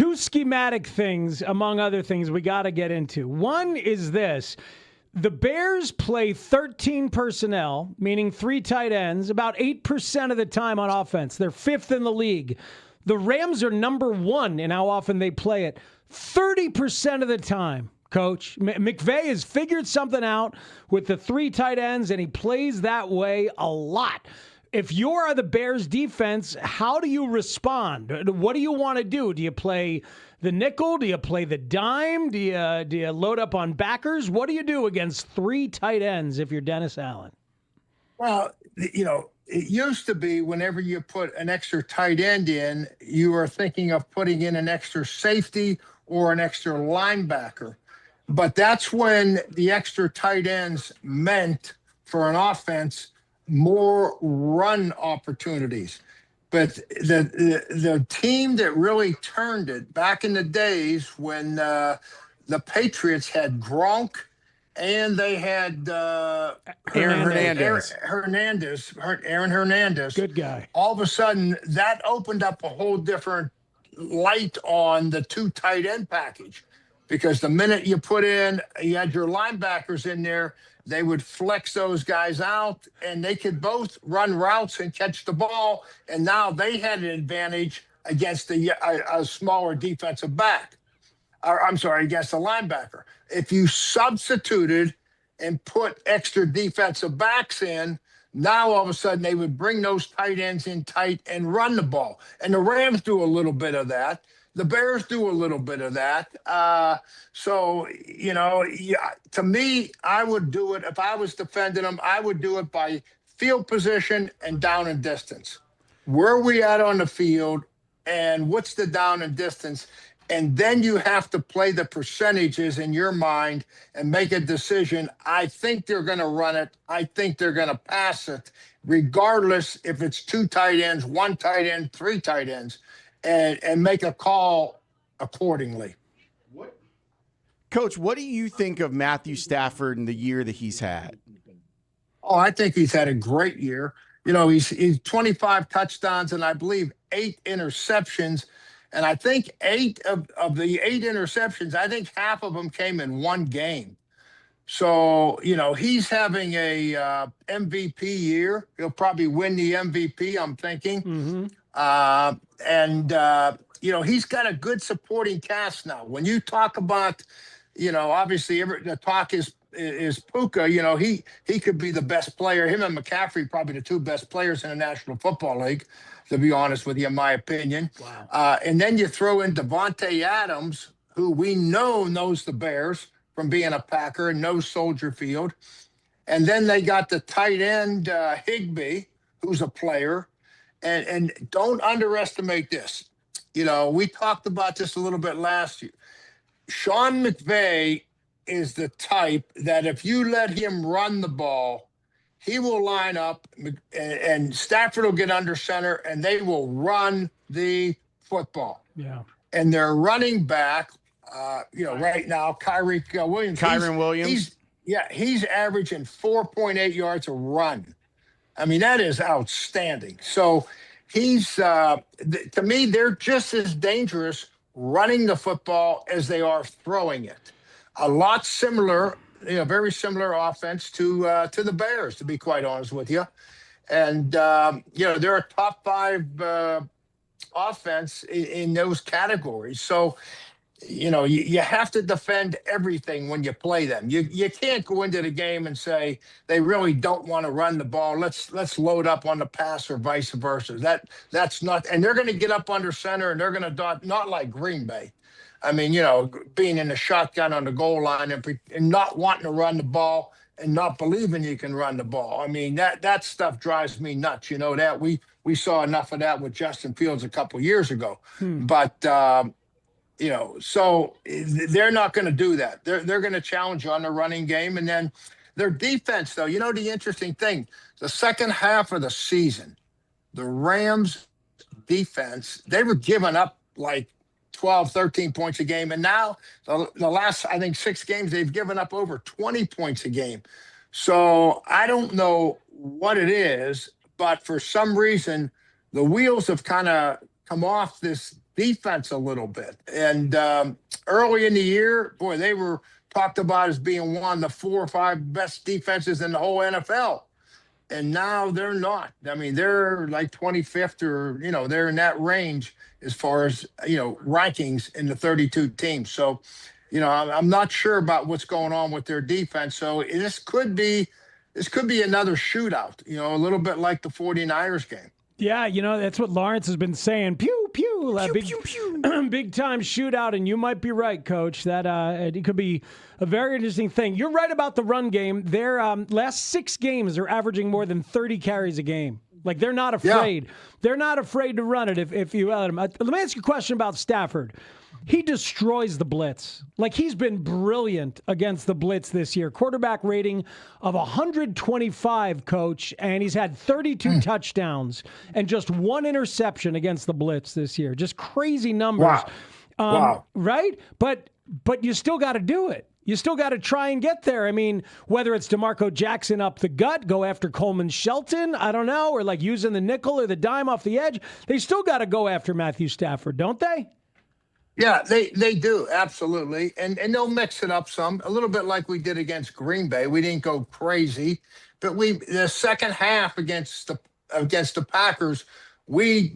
two schematic things, among other things, we got to get into. One is this. The Bears play 13 personnel, meaning 3 tight ends, about 8% of the time on offense. They're 5th in the league. The Rams are number 1 in how often they play it, 30% of the time. Coach McVay has figured something out with the 3 tight ends, and he plays that way a lot. If you're the Bears defense, how do you respond? What do you want to do? Do you play the nickel? Do you play the dime? Do you load up on backers? What do you do against 3 tight ends if you're Dennis Allen? Well, it used to be whenever you put an extra tight end in, you were thinking of putting in an extra safety or an extra linebacker. But that's when the extra tight ends meant for an offense more run opportunities. But the team that really turned it back in the days when the Patriots had Gronk and they had Aaron Hernandez. Good guy. All of a sudden, that opened up a whole different light on the 2 tight end package. Because the minute you had your linebackers in there, they would flex those guys out, and they could both run routes and catch the ball. And now they had an advantage against a smaller defensive back. Against a linebacker. If you substituted and put extra defensive backs in, now all of a sudden they would bring those tight ends in tight and run the ball. And the Rams do a little bit of that. The Bears do a little bit of that. To me, I would do it. If I was defending them, I would do it by field position and down and distance. Where are we at on the field, and what's the down and distance? And then you have to play the percentages in your mind and make a decision. I think they're going to run it. I think they're going to pass it, regardless if it's 2 tight ends, 1 tight end, 3 tight ends. And make a call accordingly. Coach, what do you think of Matthew Stafford and the year that he's had? Oh, I think he's had a great year. He's 25 touchdowns and I believe 8 interceptions. And I think 8 of the 8 interceptions, I think half of them came in one game. So, he's having a MVP year. He'll probably win the MVP, I'm thinking. Mm-hmm. He's got a good supporting cast now. When you talk about, obviously the talk is Puka. He could be the best player. Him and McCaffrey probably the 2 best players in the National Football League, to be honest with you, in my opinion. Wow. And then you throw in Devontae Adams, who we know knows the Bears from being a Packer and knows Soldier Field. And then they got the tight end Higbee, who's a player. And don't underestimate this. We talked about this a little bit last year. Sean McVay is the type that if you let him run the ball, he will line up and Stafford will get under center and they will run the football. Yeah. And their running back, right now, Kyren Williams. He's averaging 4.8 yards a run. I mean, that is outstanding. So he's, to me, they're just as dangerous running the football as they are throwing it. A lot similar, very similar offense to the Bears, to be quite honest with you. And, they're a top 5 offense in those categories. So, you have to defend everything when you play them. You can't go into the game and say they really don't want to run the ball. Let's load up on the pass or vice versa. That's not, and they're going to get up under center and they're going to not like Green Bay. I mean, being in the shotgun on the goal line and not wanting to run the ball and not believing you can run the ball. I mean, that stuff drives me nuts. That we saw enough of that with Justin Fields a couple years ago, but. So they're not going to do that. They're going to challenge you on the running game. And then their defense, though, the interesting thing, the second half of the season, the Rams defense, they were giving up like 12, 13 points a game. And now the last, I think, 6 games, they've given up over 20 points a game. So I don't know what it is, but for some reason, the wheels have kind of come off this defense a little bit. And early in the year, boy, they were talked about as being one of the 4 or 5 best defenses in the whole NFL. And now they're not. I mean, they're like 25th or, they're in that range as far as, rankings in the 32 teams. So, I'm not sure about what's going on with their defense. So this could be another shootout, a little bit like the 49ers game. Yeah, that's what Lawrence has been saying. Pew, pew. Pew, Big, pew, pew. big time shootout, and you might be right, Coach. That it could be a very interesting thing. You're right about the run game. Their last 6 games, they're averaging more than 30 carries a game. Like, they're not afraid. Yeah. They're not afraid to run it if you let them. Let me ask you a question about Stafford. He destroys the blitz. Like, he's been brilliant against the blitz this year. Quarterback rating of 125, Coach, and he's had 32 touchdowns and just 1 interception against the blitz this year. Just crazy numbers. Wow. Right? But you still got to do it. You still got to try and get there. I mean, whether it's DeMarco Jackson up the gut, go after Coleman Shelton, I don't know, or like using the nickel or the dime off the edge, they still got to go after Matthew Stafford, don't they? Yeah, they do, absolutely. And they'll mix it up some, a little bit like we did against Green Bay. We didn't go crazy, but the second half against the Packers,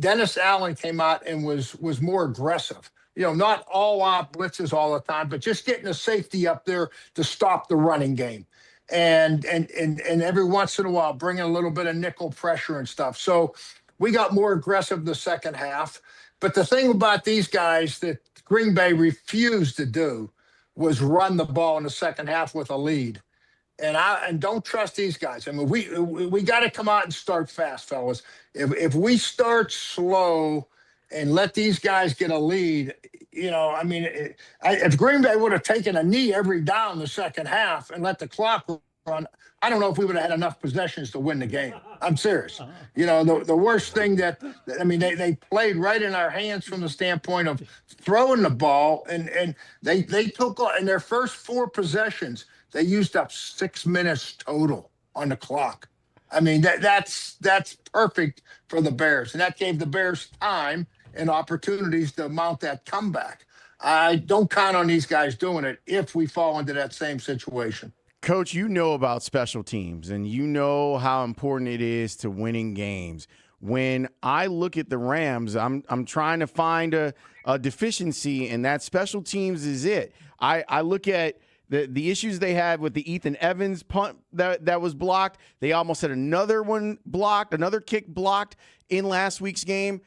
Dennis Allen came out and was more aggressive. Not all out blitzes all the time, but just getting a safety up there to stop the running game. And every once in a while, bringing a little bit of nickel pressure and stuff. So we got more aggressive the second half. But the thing about these guys that Green Bay refused to do was run the ball in the second half with a lead. And don't trust these guys. I mean, we got to come out and start fast, fellas. If we start slow and let these guys get a lead, if Green Bay would have taken a knee every down the second half and let the clock run, I don't know if we would have had enough possessions to win the game. I'm serious. The worst thing they played right in our hands from the standpoint of throwing the ball, and they took in their first 4 possessions, they used up 6 minutes total on the clock. I mean, that's perfect for the Bears, and that gave the Bears time and opportunities to mount that comeback. I don't count on these guys doing it if we fall into that same situation. Coach, you know about special teams, and you know how important it is to winning games. When I look at the Rams, I'm trying to find a deficiency, and that special teams is it. I look at the issues they had with the Ethan Evans punt that was blocked. They almost had another one blocked, another kick blocked in last week's game.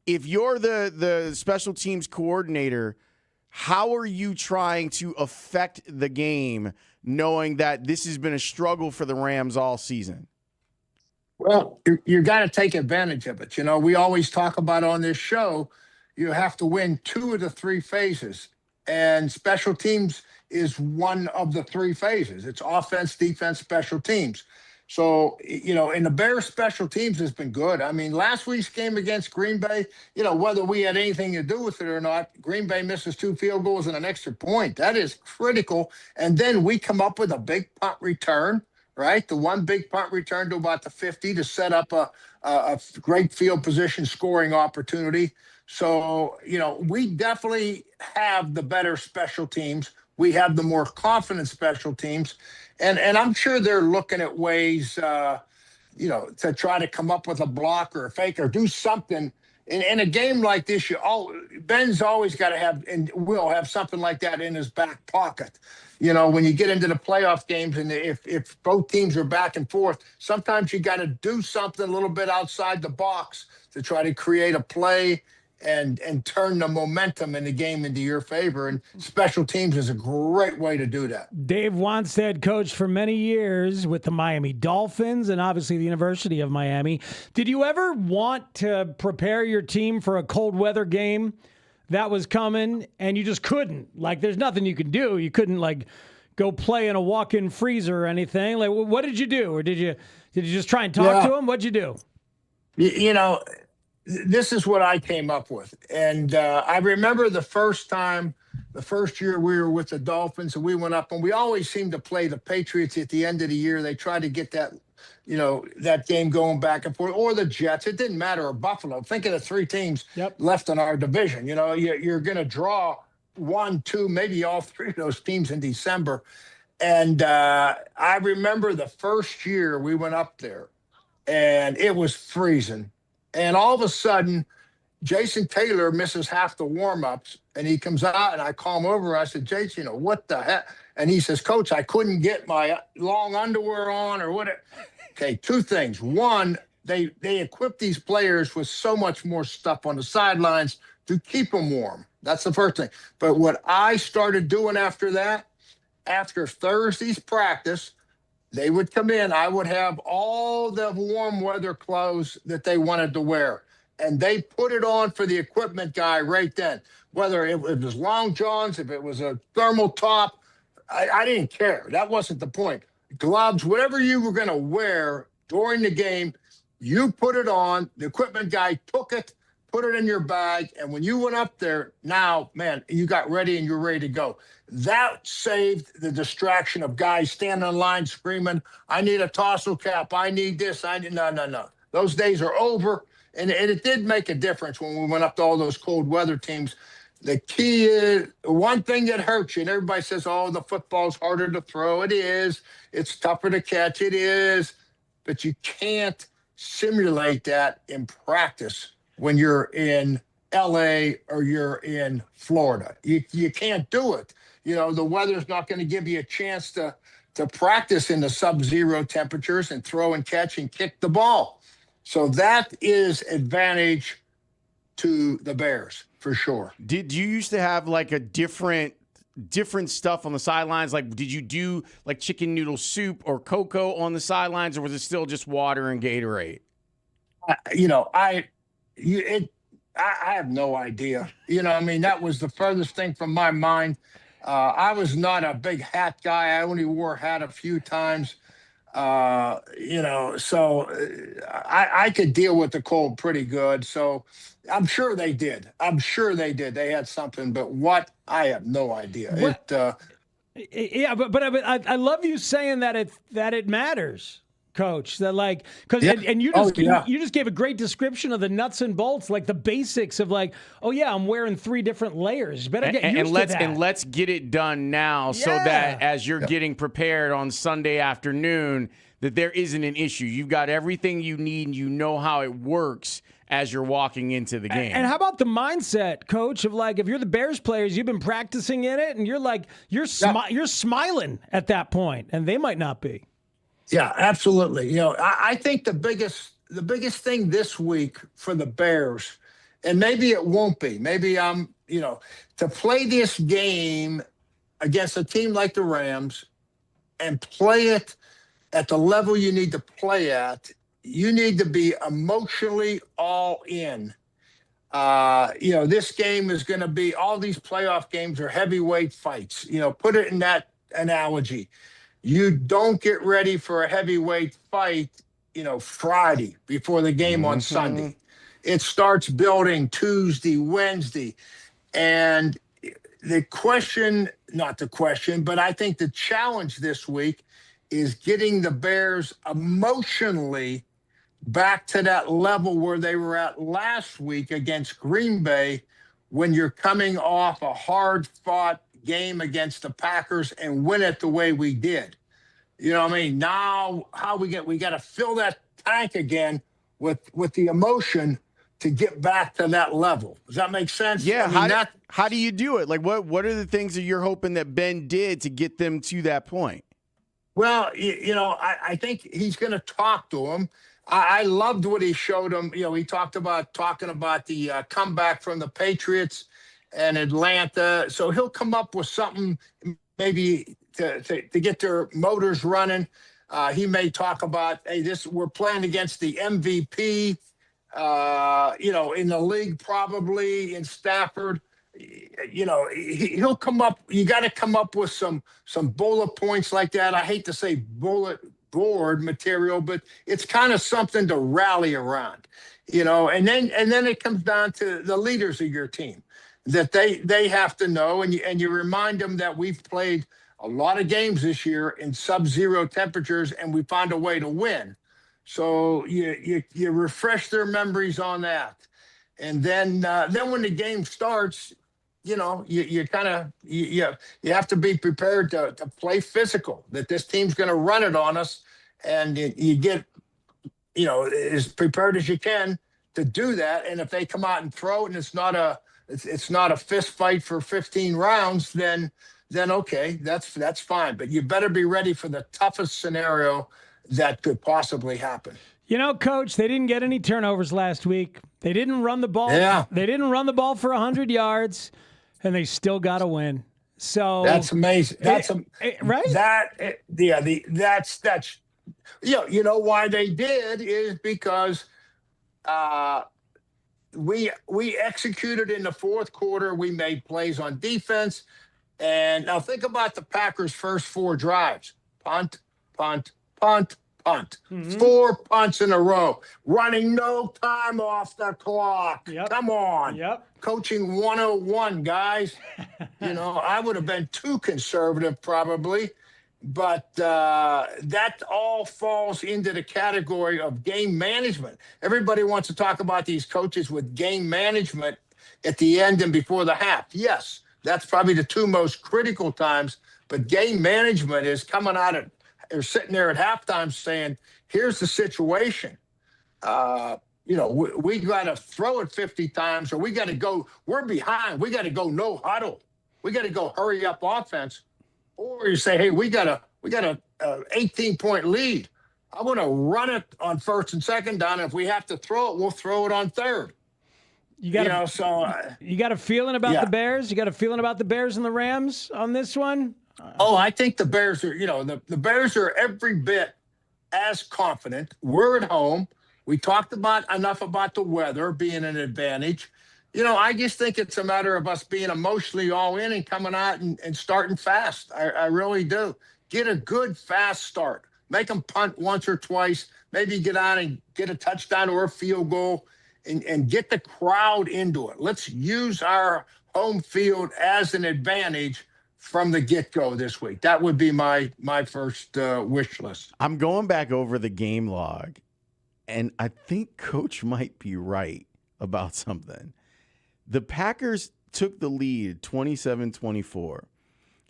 If you're the special teams coordinator, how are you trying to affect the game, knowing that this has been a struggle for the Rams all season? Well, you got to take advantage of it. We always talk about on this show, you have to win 2 of the 3 phases. And special teams is one of the 3 phases. It's offense, defense, special teams. So, and the Bears special teams has been good. I mean, last week's game against Green Bay, whether we had anything to do with it or not, Green Bay misses 2 field goals and an extra point. That is critical. And then we come up with a big punt return, right? The one big punt return to about the 50 to set up a great field position scoring opportunity. So, we definitely have the better special teams. We have the more confident special teams. And I'm sure they're looking at ways, to try to come up with a block or a fake or do something. In a game like this, Ben's always got to have and will have something like that in his back pocket. When you get into the playoff games and if both teams are back and forth, sometimes you got to do something a little bit outside the box to try to create a play and turn the momentum in the game into your favor. And special teams is a great way to do that. Dave Wannstedt coached for many years with the Miami Dolphins and obviously the University of Miami. Did you ever want to prepare your team for a cold weather game that was coming and you just couldn't? Like, there's nothing you can do. You couldn't, like, go play in a walk-in freezer or anything. Like, what did you do? Or did you just try and talk to them? What'd you do? This is what I came up with. And I remember the first year we were with the Dolphins and we went up, and we always seemed to play the Patriots at the end of the year. They tried to get that that game going back and forth, or the Jets. It didn't matter, or Buffalo. Think of the three teams left in our division. You're going to draw one, two, maybe all three of those teams in December. And I remember the first year we went up there, and it was freezing. And all of a sudden, Jason Taylor misses half the warm-ups, and he comes out, and I call him over. I said, Jason, what the heck? And he says, Coach, I couldn't get my long underwear on or what. Okay, two things. One, they equip these players with so much more stuff on the sidelines to keep them warm. That's the first thing. But what I started doing after that, after Thursday's practice, they would come in. I would have all the warm weather clothes that they wanted to wear. And they put it on for the equipment guy right then. Whether it was long johns, if it was a thermal top, I didn't care. That wasn't the point. Gloves, whatever you were going to wear during the game, you put it on. The equipment guy took it, put it in your bag. And when you went up there, now, man, you got ready and you're ready to go. That saved the distraction of guys standing in line screaming, I need a tassel cap. I need this. No. Those days are over. And it did make a difference when we went up to all those cold weather teams. The key is one thing that hurts you, and everybody says, oh, the football's harder to throw. It is. It's tougher to catch. It is. But you can't simulate that in practice when you're in L.A. or you're in Florida. You can't do it. The weather's not going to give you a chance to practice in the sub-zero temperatures and throw and catch and kick the ball. So that is advantage to the Bears for sure. Did you used to have like a different stuff on the sidelines? Like, did you do like chicken noodle soup or cocoa on the sidelines, or was it still just water and Gatorade? I have no idea. That was the furthest thing from my mind. I was not a big hat guy. I only wore a hat a few times. So I could deal with the cold pretty good. So I'm sure they did. They had something, but what? I have no idea. Yeah, but I love you saying that it matters, Coach. That and you just gave a great description of the nuts and bolts, like the basics of I'm wearing 3 different layers. Better get used to that. And let's get it done now, so that as you're getting prepared on Sunday afternoon, that there isn't an issue. You've got everything you need, and you know how it works as you're walking into the game. And how about the mindset, Coach, of if you're the Bears players, you've been practicing in it, and you're smiling at that point, and they might not be. Yeah, absolutely. I think the biggest thing this week for the Bears, and maybe it won't be, maybe to play this game against a team like the Rams and play it at the level you need to play at, you need to be emotionally all in. This game is going to be, all these playoff games are heavyweight fights. Put it in that analogy. You don't get ready for a heavyweight fight, Friday before the game on Sunday. It starts building Tuesday, Wednesday. And but I think the challenge this week is getting the Bears emotionally back to that level where they were at last week against Green Bay, when you're coming off a hard-fought game against the Packers and win it the way we did. Now we got to fill that tank again with the emotion to get back to that level. Does that make sense? Yeah. How do you do it? What are the things that you're hoping that Ben did to get them to that point? Well, I think he's going to talk to him. I loved what he showed him. He talking about the comeback from the Patriots and Atlanta. So he'll come up with something maybe to get their motors running. He may talk about, hey, we're playing against the MVP, in the league, probably in Stafford. He'll come up. You got to come up with some bullet points like that. I hate to say bullet board material, but it's kind of something to rally around, and then it comes down to the leaders of your team, that they have to know, and you remind them that we've played a lot of games this year in sub-zero temperatures, and we found a way to win. So you refresh their memories on that, and then when the game starts, you have to be prepared to play physical. That this team's going to run it on us, and you get as prepared as you can to do that. And if they come out and throw it, and it's not a fist fight for 15 rounds, then okay, that's fine. But you better be ready for the toughest scenario that could possibly happen. Coach, they didn't get any turnovers last week. They didn't run the ball. Yeah. They didn't run the ball for 100 yards, and they still got a win. So that's amazing. That's right. That's why they did is because we executed in the fourth quarter. We made plays on defense. And now think about the Packers' first 4 drives. Punt, punt, punt, punt. Mm-hmm. 4 punts in a row. Running no time off the clock. Yep. Come on. Yep. Coaching 101, guys. I would have been too conservative probably. But that all falls into the category of game management. Everybody wants to talk about these coaches with game management at the end and before the half. Yes, that's probably the 2 most critical times. But game management is coming out or sitting there at halftime saying, here's the situation. We got to throw it 50 times, or we got to go, we're behind. We got to go no huddle. We got to go hurry up offense. Or you say, hey, we got a 18-point lead. I want to run it on first and second down. If we have to throw it, we'll throw it on third. You got a feeling about the Bears? You got a feeling about the Bears and the Rams on this one? I think the Bears are, the Bears are every bit as confident. We're at home. We talked enough about the weather being an advantage. I just think it's a matter of us being emotionally all in and coming out and starting fast. I really do. Get a good, fast start. Make them punt once or twice. Maybe get on and get a touchdown or a field goal and get the crowd into it. Let's use our home field as an advantage from the get-go this week. That would be my first wish list. I'm going back over the game log, and I think Coach might be right about something. The Packers took the lead 27-24,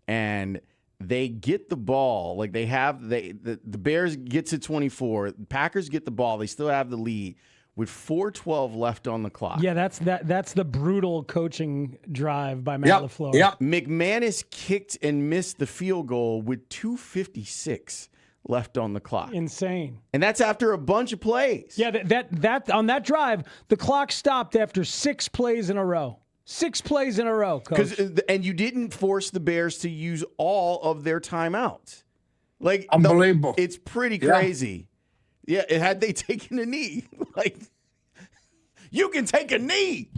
and they get the ball. Like the Bears get to 24. The Packers get the ball. They still have the lead with 4:12 left on the clock. Yeah, that's the brutal coaching drive by Matt LaFleur. Yep. McManus kicked and missed the field goal with 2:56 left on the clock. Insane. And that's after a bunch of plays. Yeah, that on that drive, the clock stopped after 6 plays in a row. 6 plays in a row, Coach. And you didn't force the Bears to use all of their timeouts. Like, unbelievable. It's pretty crazy. Yeah, had they taken a knee. Like, you can take a knee.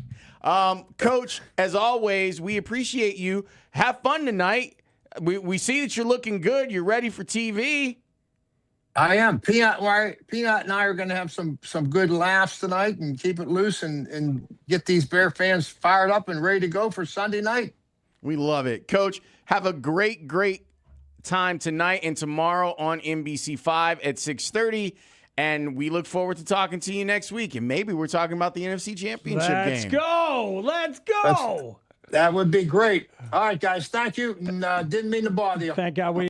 Coach, as always, we appreciate you. Have fun tonight. We see that you're looking good. You're ready for TV. I am. Peanut and I are going to have some good laughs tonight and keep it loose and get these Bear fans fired up and ready to go for Sunday night. We love it. Coach, have a great time tonight and tomorrow on NBC5 at 6:30. And we look forward to talking to you next week. And maybe we're talking about the NFC Championship game. Let's go. That would be great. All right, guys. Thank you. And, didn't mean to bother you. Thank God we